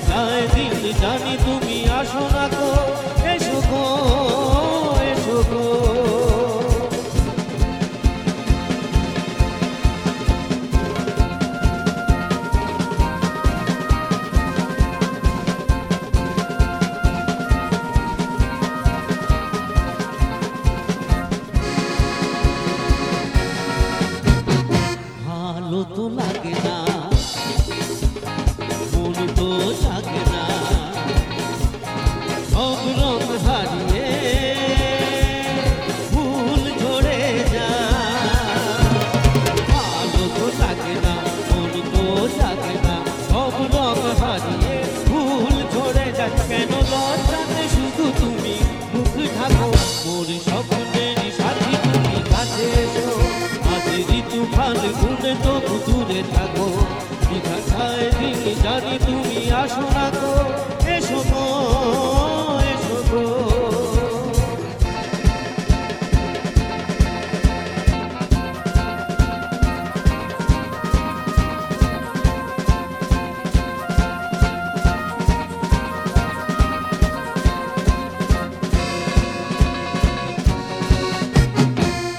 যায় দিন জানি তুমি আসো না গো, এসো গো, এসো গো। ভালো তো লাগে না, মন তো জাগে না, সব রং হারিয়ে ফুল ঝরে যায়। ভালো তো লাগে না, মন তো জাগে না, সব রং হারিয়ে ফুল ঝরে যায়। কেন লজ্জাতে শুধু তুমি মুখ ঢাকো, মোর স্বপ্নের সাথী তুমি কাছে এসো। আজ ঋতু ফাল্গুনে তবু দূরে থাকো, বিধা ছায় দিন জানি তুমি আসো না গো, এসো গো, এসো গো।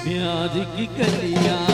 प्यार की कलियां